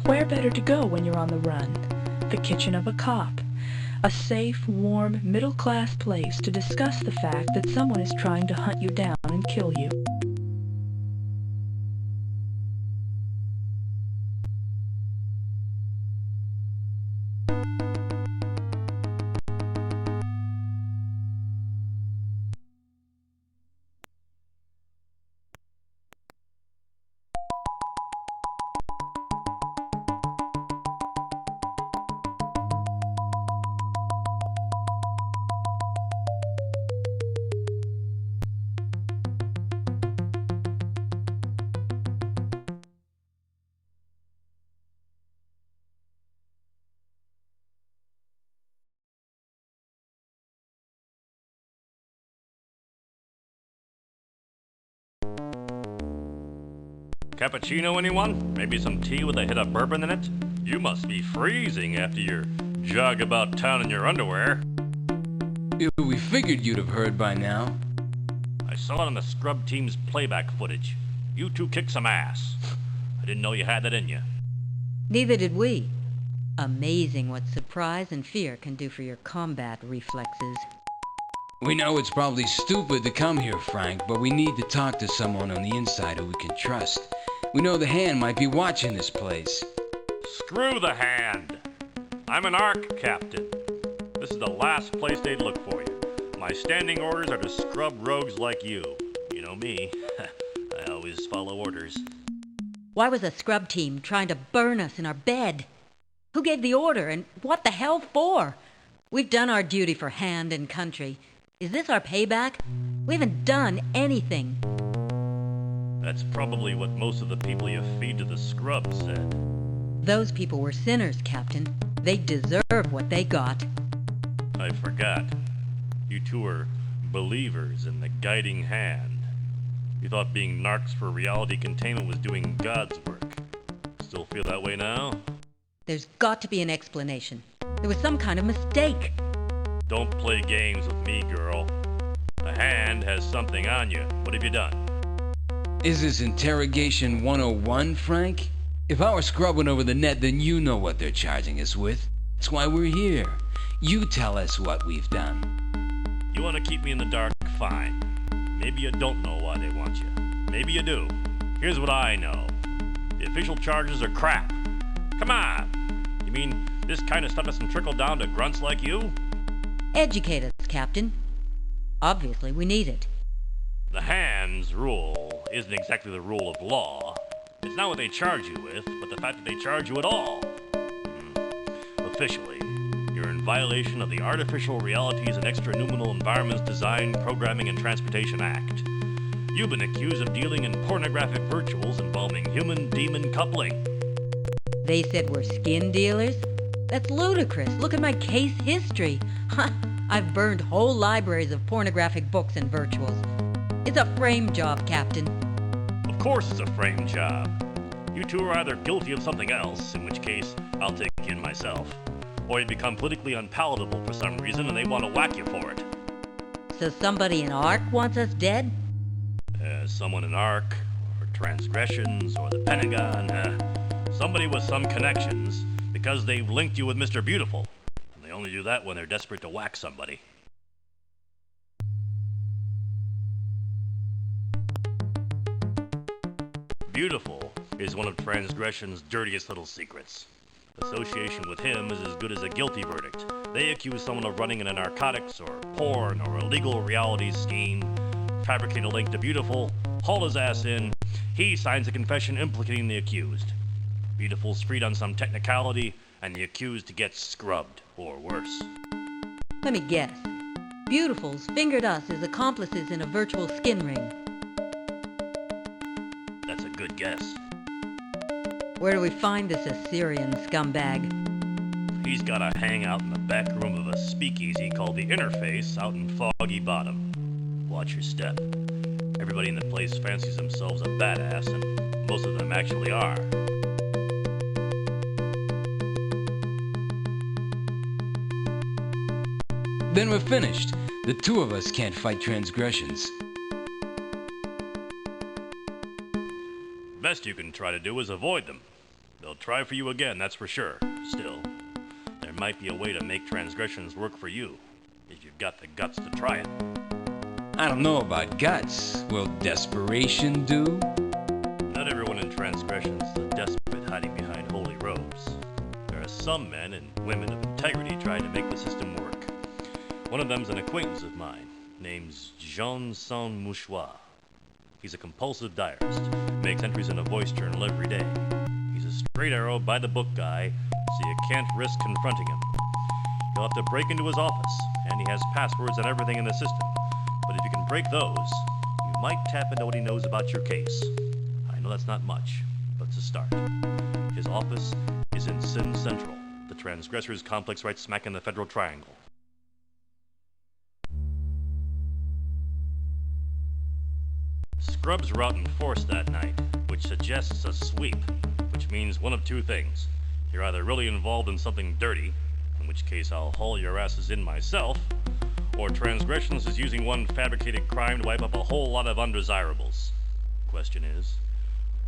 Where better to go when you're on the run? The kitchen of a cop. A safe, warm, middle-class place to discuss the fact that someone is trying to hunt you down and kill you. Cappuccino, anyone? Maybe some tea with a hit of bourbon in it? You must be freezing after your jog about town in your underwear. We figured you'd have heard by now. I saw it on the scrub team's playback footage. You two kicked some ass. I didn't know you had that in you. Neither did we. Amazing what surprise and fear can do for your combat reflexes. We know it's probably stupid to come here, Frank, but we need to talk to someone on the inside who we can trust. We know the Hand might be watching this place. Screw the Hand! I'm an ARC captain. This is the last place they'd look for you. My standing orders are to scrub rogues like you. You know me. I always follow orders. Why was the scrub team trying to burn us in our bed? Who gave the order, and what the hell for? We've done our duty for Hand and country. Is this our payback? We haven't done anything. That's probably what most of the people you feed to the scrubs said. Those people were sinners, Captain. They deserve what they got. I forgot. You two are believers in the guiding hand. You thought being narcs for reality containment was doing God's work. Still feel that way now? There's got to be an explanation. There was some kind of mistake. Don't play games with me, girl. The Hand has something on you. What have you done? Is this Interrogation 101, Frank? If our scrub went over the net, then you know what they're charging us with. That's why we're here. You tell us what we've done. You want to keep me in the dark? Fine. Maybe you don't know why they want you. Maybe you do. Here's what I know. The official charges are crap. Come on! You mean this kind of stuff doesn't trickle down to grunts like you? Educate us, Captain. Obviously, we need it. The Hand's rule isn't exactly the rule of law. It's not what they charge you with, but the fact that they charge you at all. Officially, you're in violation of the Artificial Realities and Extranuminal Environments Design, Programming, and Transportation Act. You've been accused of dealing in pornographic virtuals involving human-demon coupling. They said we're skin dealers? That's ludicrous. Look at my case history. I've burned whole libraries of pornographic books and virtuals. It's a frame job, Captain. Of course it's a frame job. You two are either guilty of something else, in which case I'll take you in myself, or you become politically unpalatable for some reason and they want to whack you for it. So somebody in ARC wants us dead? Someone in ARC, or Transgressions, or the Pentagon, somebody with some connections, because they've linked you with Mr. Beautiful. And they only do that when they're desperate to whack somebody. Beautiful is one of Transgression's dirtiest little secrets. Association with him is as good as a guilty verdict. They accuse someone of running in a narcotics or porn or illegal reality scheme, fabricate a link to Beautiful, haul his ass in, he signs a confession implicating the accused. Beautiful's freed on some technicality, and the accused gets scrubbed, or worse. Let me guess. Beautiful's fingered us as accomplices in a virtual skin ring. That's a good guess. Where do we find this Assyrian scumbag? He's got a hangout in the back room of a speakeasy called the Interface out in Foggy Bottom. Watch your step. Everybody in the place fancies themselves a badass, and most of them actually are. Then we're finished. The two of us can't fight Transgressions. Best you can try to do is avoid them. They'll try for you again, that's for sure. Still, there might be a way to make transgressions work for you, if you've got the guts to try it. I don't know about guts. Will desperation do? Not everyone in transgression's the desperate hiding behind holy robes. There are some men and women of integrity trying to make the system work. One of them's an acquaintance of mine, named Jean Saint-Mouchoir. He's a compulsive diarist, makes entries in a voice journal every day. He's a straight arrow, by-the-book guy, so you can't risk confronting him. You'll have to break into his office, and he has passwords and everything in the system. But if you can break those, you might tap into what he knows about your case. I know that's not much, but it's a start. His office is in Sin Central, the transgressors' complex right smack in the Federal Triangle. Scrubs were out in force that night, which suggests a sweep, which means one of two things. You're either really involved in something dirty, in which case I'll haul your asses in myself, or Transgressions is using one fabricated crime to wipe up a whole lot of undesirables. Question is,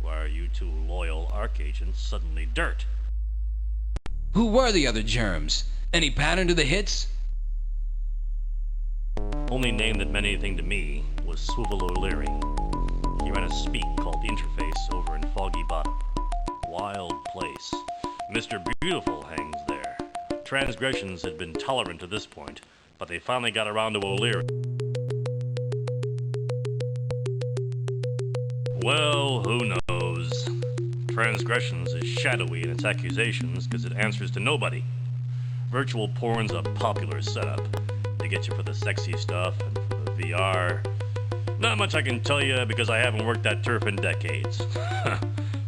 why are you two loyal ARC agents suddenly dirt? Who were the other germs? Any pattern to the hits? Only name that meant anything to me was Swivel O'Leary. He ran a speak called Interface over in Foggy Bottom. Wild place. Mr. Beautiful hangs there. Transgressions had been tolerant to this point, but they finally got around to O'Leary. Well, who knows? Transgressions is shadowy in its accusations because it answers to nobody. Virtual porn's a popular setup. They get you for the sexy stuff and for the VR. Not much I can tell you because I haven't worked that turf in decades.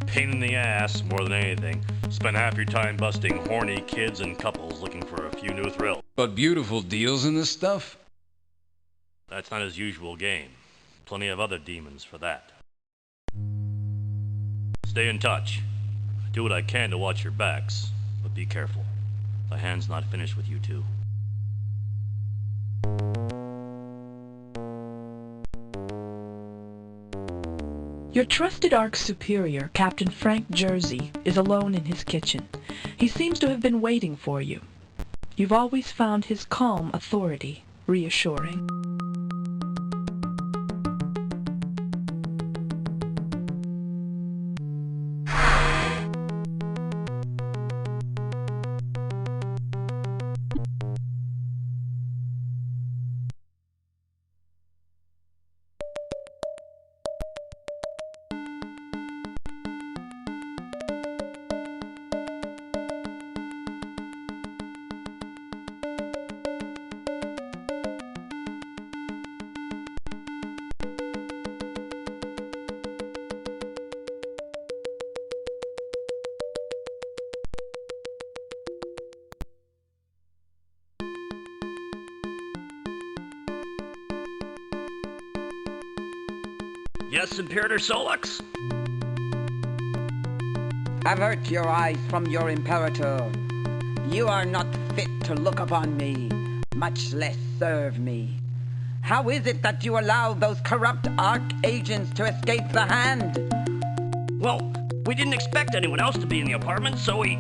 Pain in the ass more than anything. Spend half your time busting horny kids and couples looking for a few new thrills. But beautiful deals in this stuff? That's not his usual game. Plenty of other demons for that. Stay in touch. Do what I can to watch your backs, but be careful. The hand's not finished with you two. Your trusted ARC superior, Captain Frank Jersey, is alone in his kitchen. He seems to have been waiting for you. You've always found his calm authority reassuring. Yes, Imperator Solux? Avert your eyes from your Imperator. You are not fit to look upon me, much less serve me. How is it that you allow those corrupt ARC agents to escape the hand? Well, we didn't expect anyone else to be in the apartment, so we...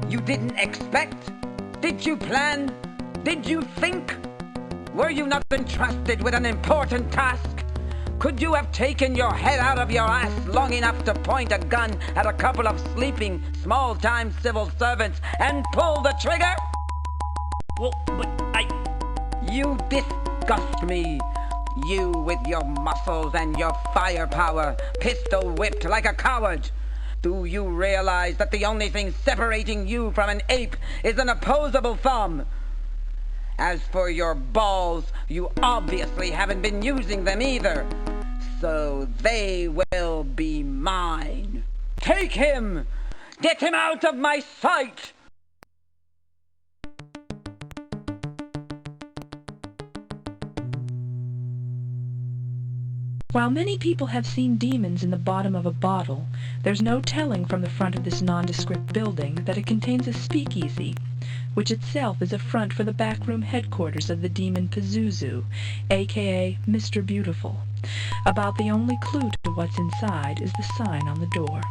You didn't expect? Did you plan? Did you think? Were you not entrusted with an important task? Could you have taken your head out of your ass long enough to point a gun at a couple of sleeping, small-time civil servants and pull the trigger? Well, but You disgust me. You with your muscles and your firepower, pistol-whipped like a coward. Do you realize that the only thing separating you from an ape is an opposable thumb? As for your balls, you obviously haven't been using them either. So they will be mine. Take him! Get him out of my sight! While many people have seen demons in the bottom of a bottle, there's no telling from the front of this nondescript building that it contains a speakeasy, which itself is a front for the backroom headquarters of the demon Pazuzu, aka Mr. Beautiful. About the only clue to what's inside is the sign on the door.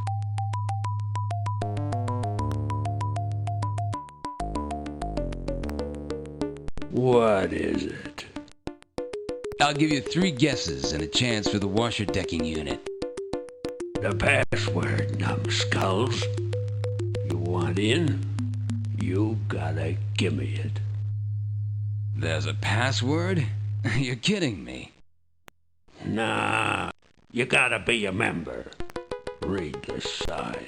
What is it? I'll give you 3 guesses and a chance for the washer decking unit. The password, numbskulls. You want in? You gotta gimme it. There's a password? You're kidding me. Nah, you gotta be a member. Read the sign.